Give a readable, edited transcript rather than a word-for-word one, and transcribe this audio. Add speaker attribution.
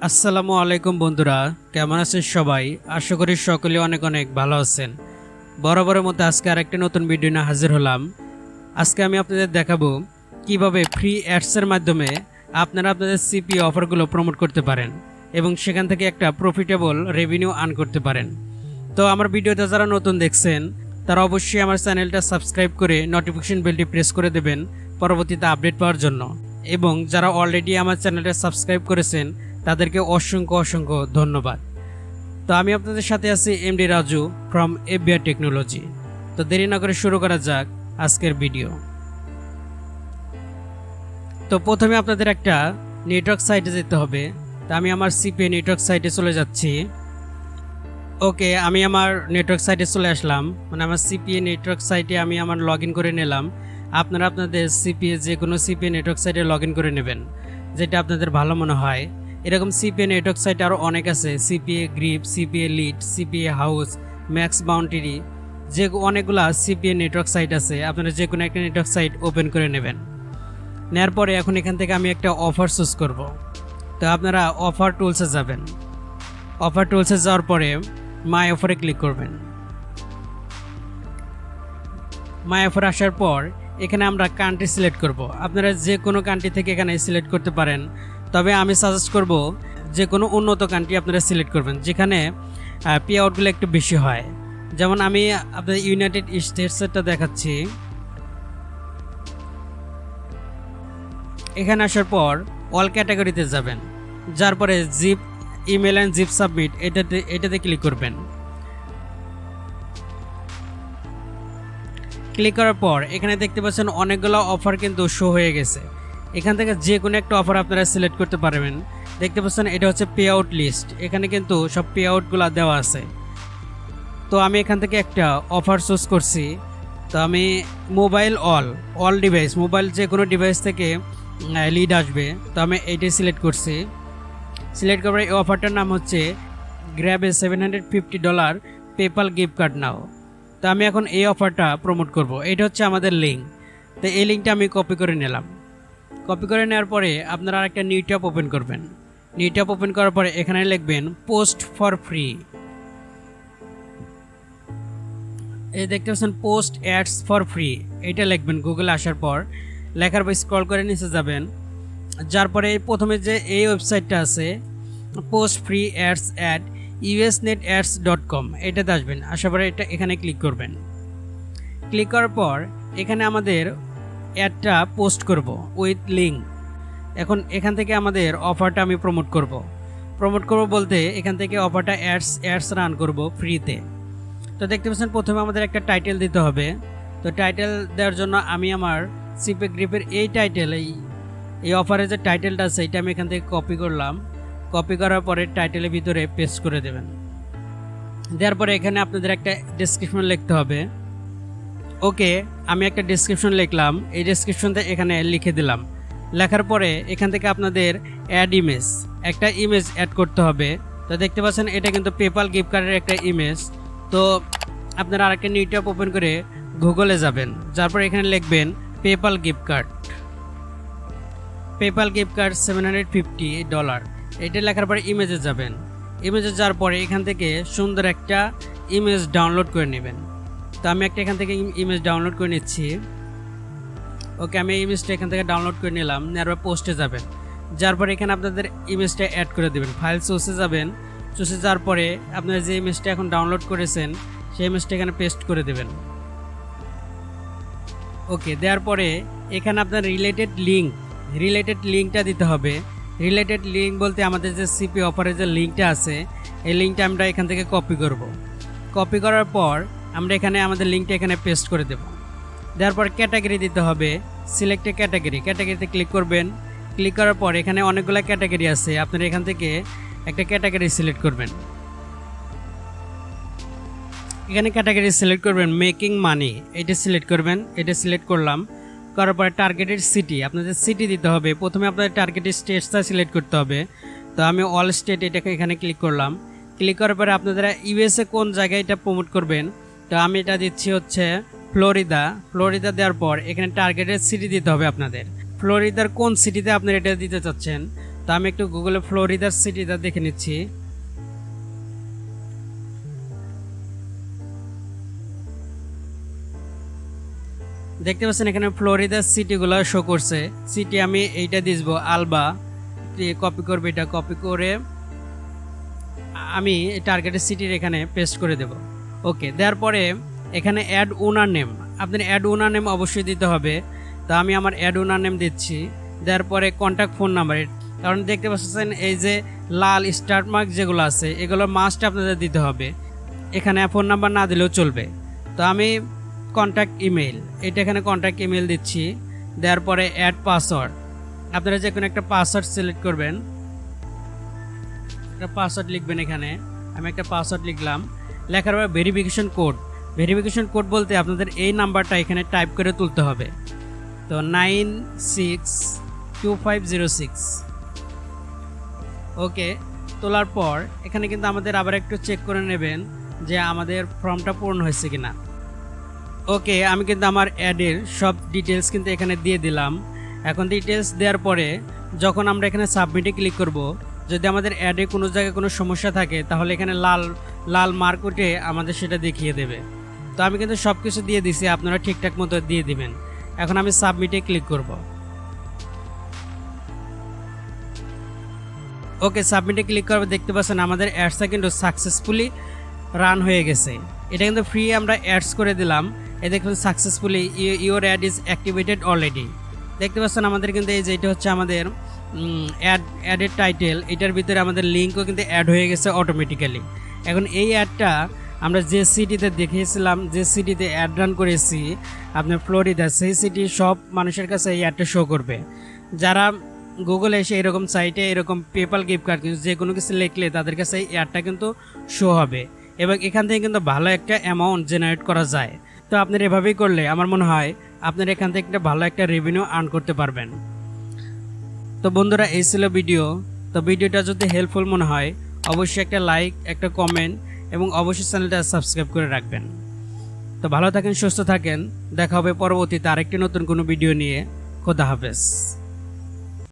Speaker 1: আসসালামু আলাইকুম বন্ধুরা, কেমন আছেন সবাই? আশা করি সকলে অনেক অনেক ভালো আছেন। বরাবরের মতো আজকে আরেকটি নতুন ভিডিও নিয়ে হাজির হলাম। আজকে আমি আপনাদের দেখাবো কিভাবে ফ্রি অ্যাডসের মাধ্যমে আপনারা আপনাদের সিপিএ অফারগুলো প্রমোট করতে পারেন এবং সেখান থেকে একটা প্রফিটেবল রেভিনিউ আর্ন করতে পারেন। তো আমার ভিডিওতে যারা নতুন দেখছেন তারা অবশ্যই আমার চ্যানেলটা সাবস্ক্রাইব করে নোটিফিকেশন বেলটি প্রেস করে দেবেন পরবর্তীতে আপডেট পাওয়ার জন্য। এবং যারা অলরেডি আমার চ্যানেলটা সাবস্ক্রাইব করেছেন তাদেরকে অসংখ্য অসংখ্য ধন্যবাদ। তো আমি আপনাদের সাথে আছি MD Raju from FBR technology. তো দেরি না করে শুরু করা যাক আজকের ভিডিও। তো প্রথমে আপনাদের একটা নেটওয়ার্ক সাইটে যেতে হবে। তো আমি আমার সিপিএ নেটওয়ার্ক সাইটে চলে যাচ্ছি। ওকে, আমি আমার নেটওয়ার্ক সাইটে চলে আসলাম, মানে আমার সিপিএ নেটওয়ার্ক সাইটে আমি আমার লগ ইন করে নিলাম। আপনারা আপনাদের সিপিএ যে কোনো সিপিএ নেটওয়ার্ক সাইটে লগ ইন করে নেবেন যেটা আপনাদের ভালো মনে হয়। এরকম সিপিএ নেটওয়ার্ক সাইট আরও অনেক আছে, CPA grip, CPA lead, CPA house, max boundary, যে অনেকগুলো সিপিএ নেটওয়ার্ক সাইট আছে। আপনারা যে কোনো একটা নেটওয়ার্ক সাইট ওপেন করে নেবেন। নেওয়ার পরে এখন এখান থেকে আমি একটা অফার চুজ করব। তো আপনারা অফার টুলসে যাবেন। অফার টুলসে যাওয়ার পরে মাই অফারে ক্লিক করবেন। মাই অফার আসার পর এখানে আমরা কান্ট্রি সিলেক্ট করব। আপনারা যে কোনো কান্ট্রি থেকে এখানে সিলেক্ট করতে পারেন, তবে আমি সাজেস্ট করব যে কোনো উন্নত কান্ট্রি আপনারা সিলেক্ট করবেন যেখানে পে আউটগুলো একটু বেশি হয়। যেমন আমি আপনাদের ইউনাইটেড স্টেটসেরটা দেখাচ্ছি। এখানে আসার পর অল ক্যাটাগরিতে যাবেন, যার পরে zip email and zip submit এটাতে ক্লিক করবেন। ক্লিক করার পর এখানে দেখতে পাচ্ছেন অনেকগুলো অফার কিন্তু শো হয়ে গেছে। এখান থেকে যে কোনো একটা অফার আপনারা সিলেক্ট করতে পারবেন। দেখতে পাচ্ছেন এটা হচ্ছে পে আউট লিস্ট, এখানে কিন্তু সব পে আউটগুলো দেওয়া আছে। তো আমি এখান থেকে একটা অফার চুজ করছি। তো আমি মোবাইল অল ডিভাইস, মোবাইল যে কোনো ডিভাইস থেকে লিড আসবে, তো আমি এইটাই সিলেক্ট করছি। সিলেক্ট করার এই অফারটার নাম হচ্ছে গ্র্যাবে $750 পেপাল গিফট কার্ড নাও। তো আমি এখন এই অফারটা প্রমোট করব। এটা হচ্ছে আমাদের লিঙ্ক। তো এই লিঙ্কটা আমি কপি করে নিলাম। কপি করে নেওয়ার পরে আপনারা আরেকটা নিউ ট্যাব ওপেন করবেন। নিউ ট্যাব ওপেন করার পরে এখানে লিখবেন পোস্ট ফর ফ্রি। এই দেখতে পাচ্ছেন পোস্ট অ্যাডস ফর ফ্রি, এটা লিখবেন গুগলে আসার পর। লেখার পর স্ক্রল করে নিচে যাবেন, যার পরে প্রথমে যে এই ওয়েবসাইটটা আছে post free ads at usnetads.com, এটাতে আসবেন। আসার পরে এটা এখানে ক্লিক করবেন। ক্লিক করার পর এখানে আমাদের অ্যাডটা পোস্ট করব উইথ লিঙ্ক। এখন এখান থেকে আমাদের অফারটা আমি প্রমোট করব বলতে এখান থেকে অফারটা অ্যাডস রান করব ফ্রিতে। তো দেখতে পাচ্ছেন প্রথমে আমাদের একটা টাইটেল দিতে হবে। তো টাইটেল দেওয়ার জন্য আমি আমার সিপিএ গ্রিপের এই টাইটেল, এই অফারের যে টাইটেলটা আছে এটা আমি এখান থেকে কপি করলাম। কপি করার পরে টাইটেলের ভিতরে পেস্ট করে দেবেন। দেওয়ার পরে এখানে আপনাদের একটা ডেসক্রিপশন লিখতে হবে। ওকে, আমি একটা ডেসক্রিপশন লিখলাম। এই ডেসক্রিপশনটা এখানে লিখে দিলাম। লেখার পরে এখান থেকে আপনাদের অ্যাড ইমেজ, একটা ইমেজ অ্যাড করতে হবে। তো দেখতে পাচ্ছেন এটা কিন্তু পেপাল গিফট কার্ডের একটা ইমেজ। তো আপনারা আরেকটা নিউ ট্যাব ওপেন করে গুগলে যাবেন, যার পরে এখানে লিখবেন পেপাল গিফট কার্ড $750। এটা লেখার পরে ইমেজে যাবেন। ইমেজে যাওয়ার পরে এখান থেকে সুন্দর একটা ইমেজ ডাউনলোড করে নেবেন। তো আমি একটা এখান থেকে ইমেজ ডাউনলোড করে নিচ্ছি। ওকে, আমি এই ইমেজটা এখান থেকে ডাউনলোড করে নিলাম। নেওয়ার পর পোস্টে যাবেন, যার পরে এখানে আপনাদের ইমেজটা অ্যাড করে দেবেন। ফাইল সোর্সে যাবেন। সোর্সে যাওয়ার পরে আপনারা যে ইমেজটা এখন ডাউনলোড করেছেন সেই ইমেজটা এখানে পেস্ট করে দেবেন। ওকে, দেওয়ার পরে এখানে আপনার রিলেটেড লিঙ্কটা দিতে হবে। রিলেটেড লিঙ্ক বলতে আমাদের যে সিপি অফারের যে লিঙ্কটা আছে এই লিঙ্কটা আমরা এখান থেকে কপি করব। কপি করার পর আমরা এখানে আমাদের লিঙ্কটা এখানে পেস্ট করে দেব। দেওয়ার পর ক্যাটাগরি দিতে হবে। সিলেক্টে ক্যাটাগরিতে ক্লিক করবেন। ক্লিক করার পর এখানে অনেকগুলো ক্যাটাগরি আছে, আপনারা এখান থেকে একটা ক্যাটাগরি সিলেক্ট করবেন। এখানে ক্যাটাগরি সিলেক্ট করবেন মেকিং মানি, এটা সিলেক্ট করবেন। এটা সিলেক্ট করলাম। করার পরে টার্গেটেড সিটি, আপনাদের সিটি দিতে হবে। প্রথমে আপনাদের টার্গেটেড স্টেটসটা সিলেক্ট করতে হবে। তো আমি অল স্টেট এটাকে এখানে ক্লিক করলাম। ক্লিক করার পরে আপনারা ইউএসএ কোন জায়গায় এটা প্রমোট করবেন, তো আমি এটা দিচ্ছি হচ্ছে ফ্লোরিদা দেওয়ার পর এখানে টার্গেটেড সিটি দিতে হবে আপনাদের। ফ্লোরিদার কোন সিটিতে আপনারা এটা দিতে চাচ্ছেন, তো আমি একটু গুগলে ফ্লোরিডা সিটিটা দেখে নিচ্ছি। দেখতে পাচ্ছেন এখানে ফ্লোরিডা সিটিগুলো শো করছে। সিটি আমি এইটা দিব আলবা, কপি করবো, এটা কপি করে আমি টার্গেটের সিটির এখানে পেস্ট করে দেব। ওকে, দেওয়ার পরে এখানে অ্যাড ওনার নেম, আপনার অ্যাড ওনার নেম অবশ্যই দিতে হবে। তো আমি আমার অ্যাড ওনার নেম দিচ্ছি। দেওয়ার পরে কন্ট্যাক্ট ফোন নাম্বার, কারণ দেখতে পাচ্ছেন এই যে লাল স্টার মার্ক যেগুলো আছে এগুলো মাস্ট আপনাদের দিতে হবে, এখানে ফোন নাম্বার না দিলেও চলবে। তো আমি কন্ট্যাক্ট ইমেল, এটা এখানে কন্ট্যাক্ট ইমেল দিচ্ছি। দেওয়ার পরে অ্যাড পাসওয়ার্ড, আপনারা যে কোনো একটা পাসওয়ার্ড সিলেক্ট করবেন, একটা পাসওয়ার্ড লিখবেন। এখানে আমি একটা পাসওয়ার্ড লিখলাম। লেখার পর ভেরিফিকেশন কোড, ভেরিফিকেশন কোড বলতে আপনাদের এই নাম্বারটা এখানে টাইপ করে তুলতে হবে। তো 962506। ওকে, তোলার পর এখানে কিন্তু আমাদের আবার একটু চেক করে নেবেন যে আমাদের ফর্মটা পূর্ণ হয়েছে কিনা। ওকে, আমি কিন্তু আমার অ্যাডের সব ডিটেলস কিন্তু এখানে দিয়ে দিলাম। এখন ডিটেলস দেওয়ার পরে যখন আমরা এখানে সাবমিটে ক্লিক করব, যদি আমাদের অ্যাডে কোনো জায়গায় কোনো সমস্যা থাকে তাহলে এখানে লাল লাল মার্ক উঠে আমাদের সেটা দেখিয়ে দেবে। তো আমি কিন্তু সব কিছু দিয়ে দিছি, আপনারা ঠিকঠাক মতো দিয়ে দিবেন। এখন আমি সাবমিটে ক্লিক করব। ওকে, সাবমিটে ক্লিক করবে, দেখতে পাচ্ছেন আমাদের অ্যাডসটা কিন্তু সাকসেসফুলি রান হয়ে গেছে। এটা কিন্তু ফ্রি আমরা অ্যাডস করে দিলাম। এই দেখুন successfully your add is activated already. দেখতে পাচ্ছেন আমাদের কিন্তু এই যে এটা হচ্ছে আমাদের অ্যাডের টাইটেল, এটার ভিতরে আমাদের লিঙ্কও কিন্তু অ্যাড হয়ে গেছে অটোমেটিক্যালি। এখন এই অ্যাডটা আমরা যে সিটিতে দেখিয়েছিলাম, যে সিটিতে অ্যাড রান করেছি আপনার ফ্লোরিডা, সেই সিটি সব মানুষের কাছে এই অ্যাডটা শো করবে। যারা গুগলে এসে এরকম সাইটে এরকম পেপাল গিফট কার্ড যে কোনো কিছু লিখলে তাদের কাছে এই অ্যাডটা কিন্তু শো হবে এবং এখান থেকে কিন্তু ভালো একটা অ্যামাউন্ট জেনারেট করা যায়। তো আপনার এভাবেই করলে আমার মনে হয় আপনার এখান থেকে একটা ভালো একটা রেভিনিউ আর্ন করতে পারবেন। তো বন্ধুরা, এই ছিল ভিডিও। তো ভিডিওটা যদি হেল্পফুল মনে হয় অবশ্যই একটা লাইক, একটা কমেন্ট এবং অবশ্যই চ্যানেলটা সাবস্ক্রাইব করে রাখবেন। তো ভালো থাকেন, সুস্থ থাকেন, দেখা হবে পরবর্তীতে আরেকটি নতুন কোনো ভিডিও নিয়ে। খোদা হাফেজ।